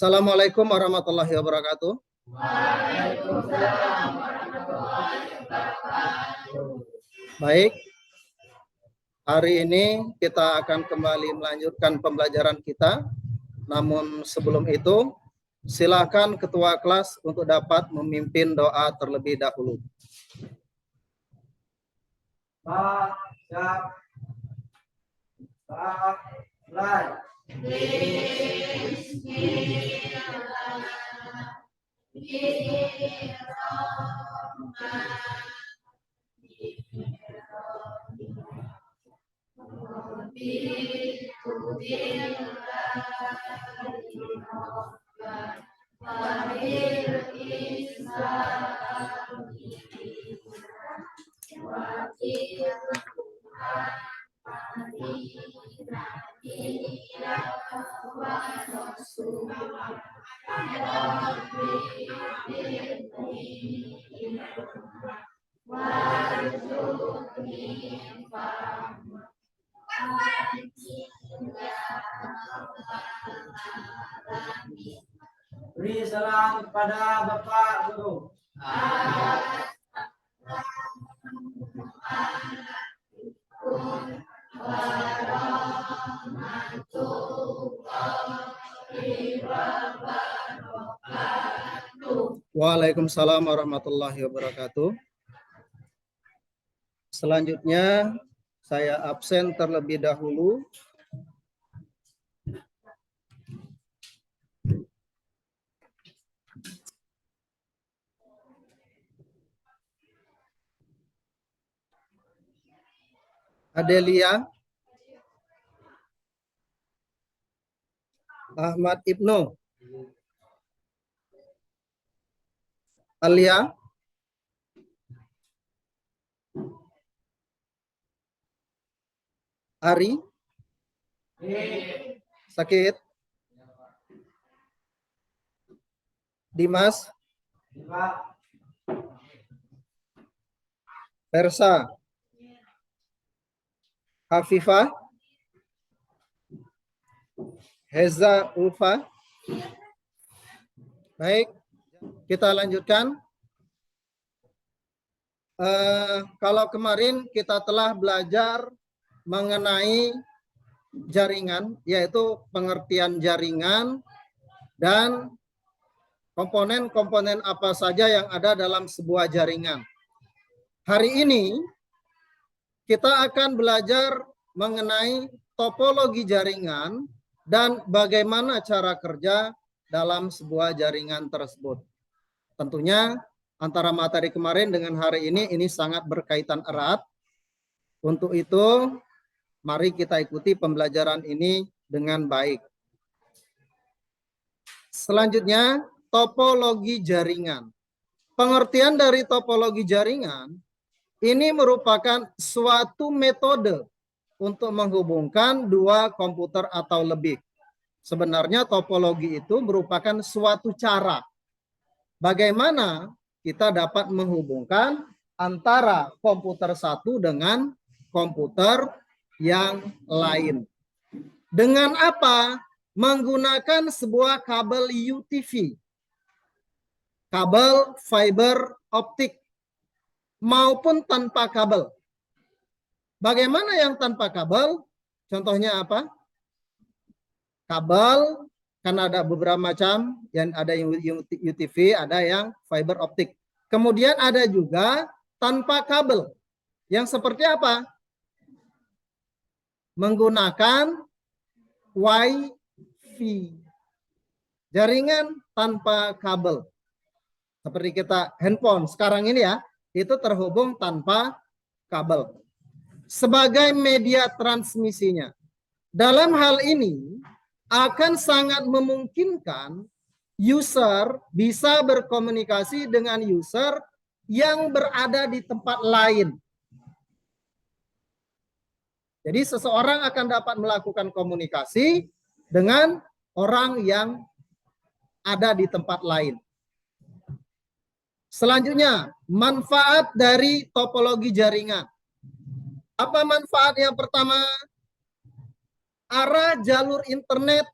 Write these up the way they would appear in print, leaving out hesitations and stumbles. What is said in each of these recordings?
Assalamualaikum warahmatullahi wabarakatuh. Waalaikumsalam warahmatullahi wabarakatuh. Baik, hari ini kita akan kembali melanjutkan pembelajaran kita. Namun sebelum itu, silakan ketua kelas untuk dapat memimpin doa terlebih dahulu. Beri salam kepada Bapak Guru. Waalaikumsalam warahmatullahi wabarakatuh. Selanjutnya, saya absen terlebih dahulu. Adelia, Ahmad Ibnu, Alia, Ari, Sakit, Dimas, Persa, Hafifah, Heza Ulfa. Baik, kita lanjutkan. Kalau kemarin kita telah belajar mengenai jaringan, yaitu pengertian jaringan dan komponen-komponen apa saja yang ada dalam sebuah jaringan. Hari ini kita akan belajar mengenai topologi jaringan dan bagaimana cara kerja dalam sebuah jaringan tersebut. Tentunya antara materi kemarin dengan hari ini sangat berkaitan erat. Untuk itu, mari kita ikuti pembelajaran ini dengan baik. Selanjutnya, topologi jaringan. Pengertian dari topologi jaringan ini merupakan suatu metode untuk menghubungkan dua komputer atau lebih. Sebenarnya topologi itu merupakan suatu cara bagaimana kita dapat menghubungkan antara komputer satu dengan komputer yang lain. Dengan apa? Menggunakan sebuah kabel UTV, kabel fiber optik, maupun tanpa kabel. Bagaimana yang tanpa kabel? Contohnya apa? Kabel, kan ada beberapa macam, yang ada yang UTV, ada yang fiber optik. Kemudian ada juga tanpa kabel. Yang seperti apa? Menggunakan Wi-Fi. Jaringan tanpa kabel. Seperti kita handphone sekarang ini ya, itu terhubung tanpa kabel. Sebagai media transmisinya. Dalam hal ini akan sangat memungkinkan user bisa berkomunikasi dengan user yang berada di tempat lain. Jadi seseorang akan dapat melakukan komunikasi dengan orang yang ada di tempat lain. Selanjutnya, manfaat dari topologi jaringan. Apa manfaat yang pertama? Arah jalur internet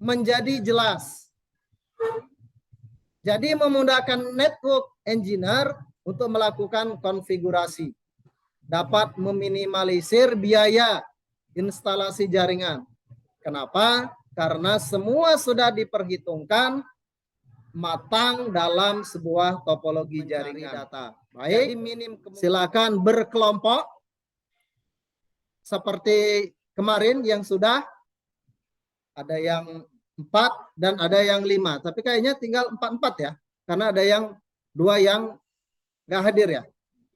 menjadi jelas. Jadi memudahkan network engineer untuk melakukan konfigurasi. Dapat meminimalisir biaya instalasi jaringan. Kenapa? Karena semua sudah diperhitungkan matang dalam sebuah topologi jaringan data. Baik, silakan berkelompok seperti kemarin yang sudah ada yang 4 dan ada yang 5. Tapi kayaknya tinggal 4 ya, karena ada yang 2 yang nggak hadir ya.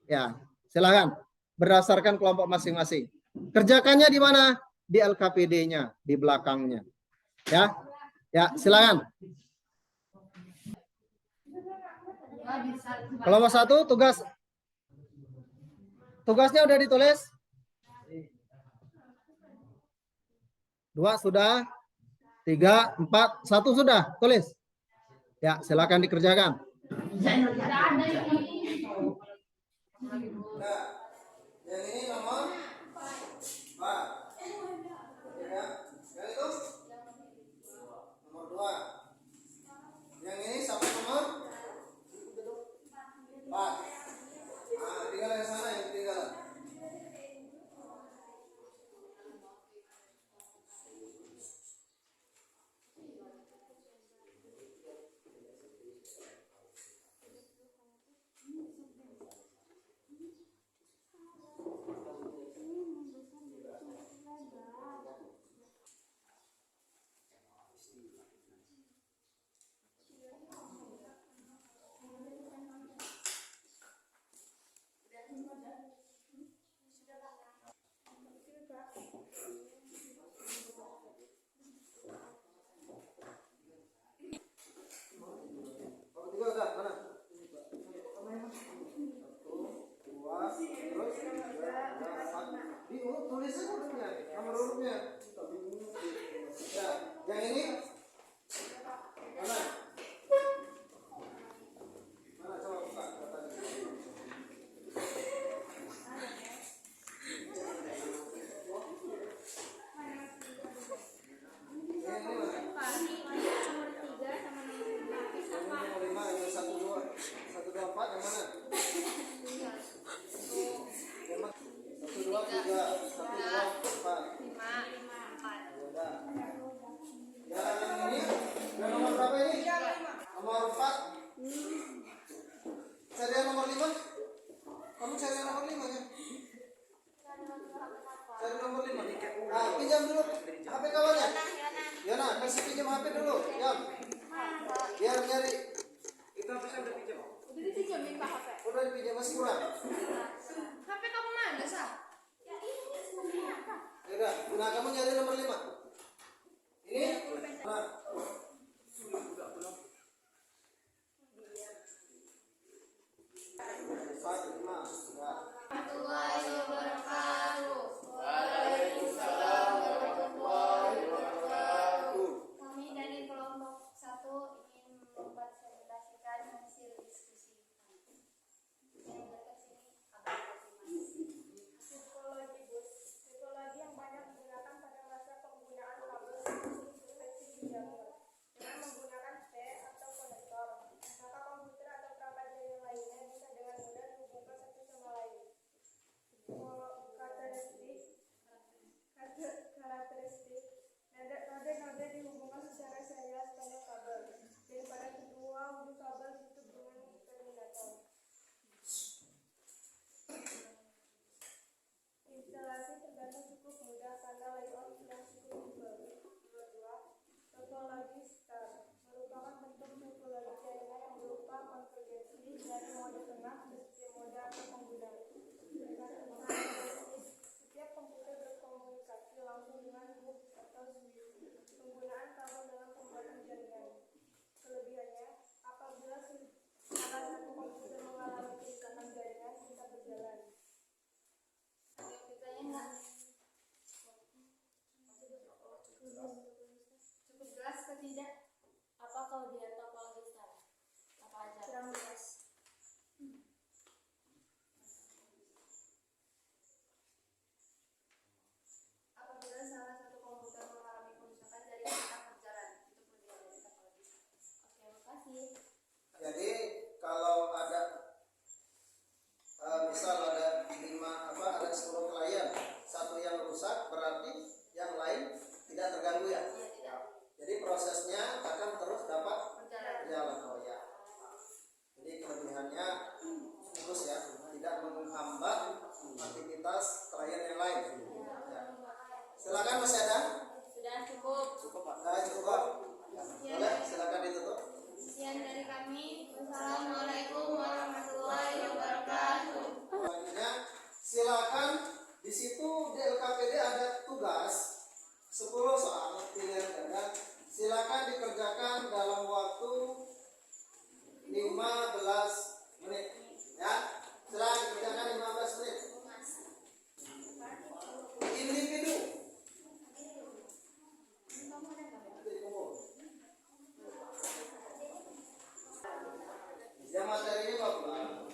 Ya, silakan berdasarkan kelompok masing-masing. Kerjakannya di mana? Di LKPD-nya, di belakangnya. Ya, ya silakan. Kelompok 1 tugasnya udah ditulis? 2 sudah, 3, 4, 1 sudah tulis. Ya, silakan dikerjakan. Yang ini nomor 4. Ya, yang itu nomor 2. Yang ini sampai nomor 4. Nah, tinggal yang sana yang tinggal. Tulisnya hurufnya, nomor hurufnya. Ya, yang ini mana? Mana coba buka katanya. Nomor 4. Cari yang nomor 5. Kamu cari yang nomor 5 ya? Cari nomor 5. Nah, pinjam dulu HP kawannya. Yana, kasih pinjam HP dulu. Ya. Biar nyari. Itu HP saya udah pinjam. Udah dipinjamin Pak HP. Udah dipinjam, masih kurang. HP kamu mana, Sa? Ya, nah kamu nyari nomor 5. Ini. Nah. Kami dari kelompok 1 ingin memfasilitasikan hasil diskusi. Yang berkesempatan menit. Ya, silakan kerjakan 15 menit. Individu. Ya materinya Bapak.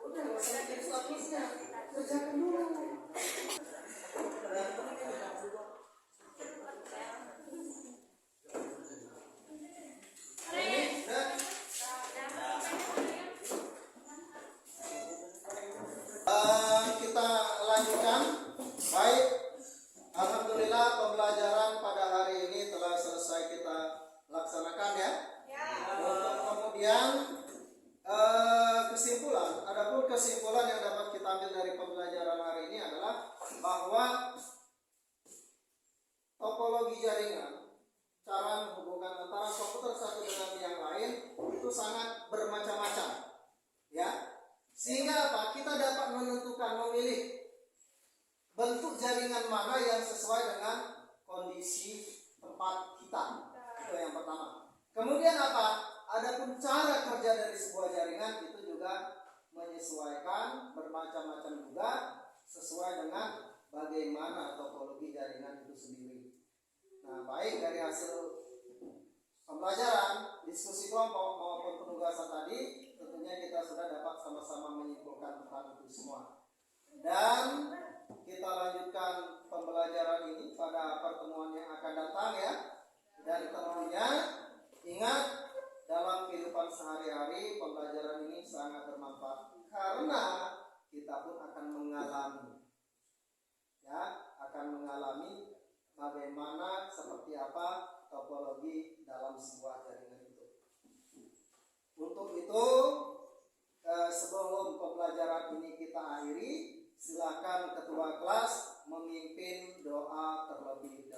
Udah, nggak usah bikin statusnya. Kerjakan dulu. Kita lanjutkan. Baik, alhamdulillah pembelajaran pada hari ini telah selesai kita laksanakan ya. Untuk kemudian kesimpulan, adapun kesimpulan yang dapat kita ambil dari pembelajaran hari ini adalah bahwa topologi jaringan, cara menghubungkan antara komputer satu dengan yang lain itu sangat bermacam-macam, ya. Sehingga apa? Kita dapat menentukan, memilih bentuk jaringan mana yang sesuai dengan kondisi tempat kita. Itu yang pertama. Kemudian apa? Adapun cara kerja dari sebuah jaringan itu juga menyesuaikan, bermacam-macam juga sesuai dengan bagaimana topologi jaringan itu sendiri. Nah, baik dari hasil pembelajaran, diskusi kelompok maupun penugasan tadi, tentunya kita sudah dapat sama-sama menyimpulkan tentang itu semua. Dan kita lanjutkan pembelajaran ini pada pertemuan yang akan datang ya. Dan tentunya ingat, dalam kehidupan sehari-hari pembelajaran ini sangat bermanfaat karena kita pun akan mengalami, ya, akan mengalami bagaimana, seperti apa topologi dalam sebuah jaringan itu. Untuk itu, sebelum pembelajaran ini kita akhiri, silakan ketua kelas memimpin doa terlebih dahulu.